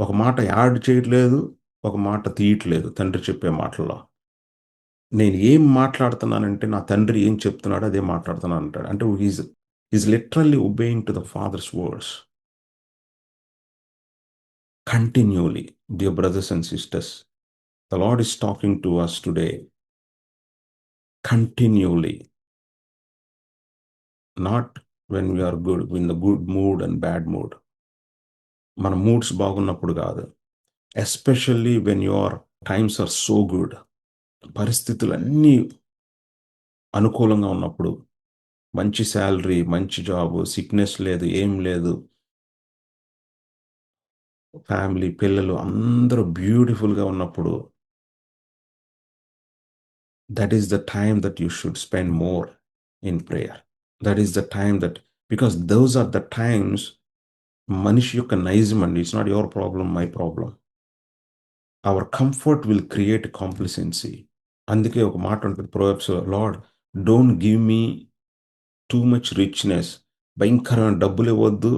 ఒక మాట యాడ్ చేయట్లేదు, ఒక మాట తీయట్లేదు తండ్రి చెప్పే మాటల్లో. నేను ఏం మాట్లాడుతున్నానంటే నా తండ్రి ఏం చెప్తున్నాడో అదే మాట్లాడుతున్నాను అంటాడు. అంటే is literally obeying to the father's words continually. Dear brothers and sisters, the Lord is talking to us today continually, not when we are good, in the good mood and bad mood. మన moods బాగున్నప్పుడు కాదు, especially when your times are so good, పరిస్థితులు అన్నీ అనుకూలంగా ఉన్నప్పుడు మంచి salary, మంచి job, sickness లేదు, ఏం లేదు, ఫ్యామిలీ, పిల్లలు అందరూ బ్యూటిఫుల్గా ఉన్నప్పుడు that is the time that you should spend more in prayer. That is the time that, because those are the times మనిషి యొక్క నైజం అండి. It's not your problem, my problem. Our comfort will create complacency. అందుకే ఒక మాట ఉంటుంది proverbs, Lord don't give me too much richness. భయంకరమైన డబ్బులు ఇవ్వద్దు,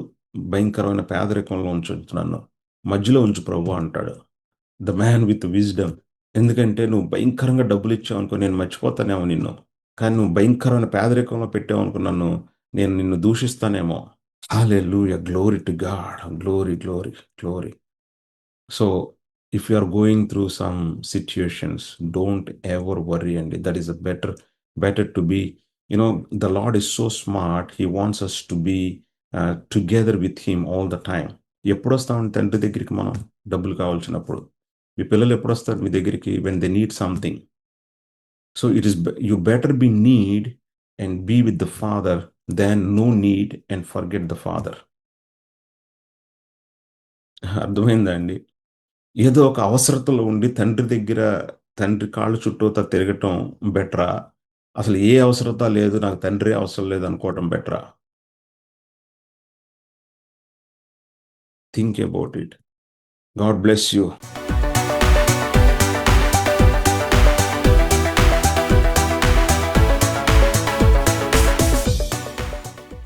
భయంకరమైన పేదరికంలో ఉంచొద్దు, నన్ను మధ్యలో ఉంచు ప్రభు అంటాడు ద మ్యాన్ విత్ విజ్డమ్. ఎందుకంటే నువ్వు భయంకరంగా డబ్బులు ఇచ్చావు అనుకో, నేను మర్చిపోతానేమో నిన్ను. కానీ నువ్వు భయంకరమైన పేదరికంలో పెట్టావు అనుకో నన్ను, నేను నిన్ను దూషిస్తానేమో. Hallelujah, glory to God, glory glory glory. So if you are going through some situations, don't ever worry, and that is a better to be, the Lord is so smart. He wants us to be together with him all the time. ఎప్పుడు వస్తామంటే తండ్రి దగ్గరికి మనం డబ్బులు కావాల్సినప్పుడు? మీ పిల్లలు ఎప్పుడు వస్తారు మీ దగ్గరికి? when they need something. So it is you better be need and be with the Father than no need and forget the Father. అర్థమైందా అండి? ఏదో ఒక అవసరతలో ఉండి తండ్రి కాళ్ళు చుట్టూతా తిరగటం బెటరా? అసలు ఏ అవసరత లేదు, నాకు తండ్రి అవసరం లేదు అనుకోవటం బెటరా? Think about it. God bless you.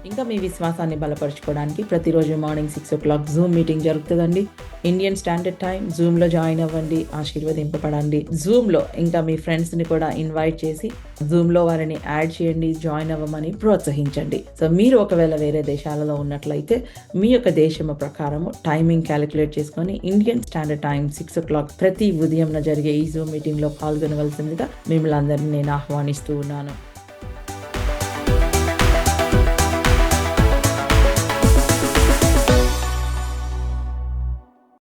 ఇంకా మీ విశ్వాసాన్ని బలపరచుకోవడానికి ప్రతిరోజు మార్నింగ్ 6 o'clock జూమ్ మీటింగ్ జరుగుతుందండి. Indian standard time. జూమ్లో జాయిన్ అవ్వండి, ఆశీర్వదింపబడండి. జూమ్లో ఇంకా మీ ఫ్రెండ్స్ని కూడా ఇన్వైట్ చేసి జూమ్లో వారిని యాడ్ చేయండి, జాయిన్ అవ్వమని ప్రోత్సహించండి. సో మీరు ఒకవేళ వేరే దేశాలలో ఉన్నట్లయితే మీ యొక్క దేశము ప్రకారము టైమింగ్ క్యాలిక్యులేట్ చేసుకొని ఇండియన్ స్టాండర్డ్ టైం 6 o'clock ప్రతి ఉదయం జరిగే ఈ జూమ్ మీటింగ్లో పాల్గొనవలసిందిగా మిమ్మల్ని అందరినీ నేను ఆహ్వానిస్తూ ఉన్నాను.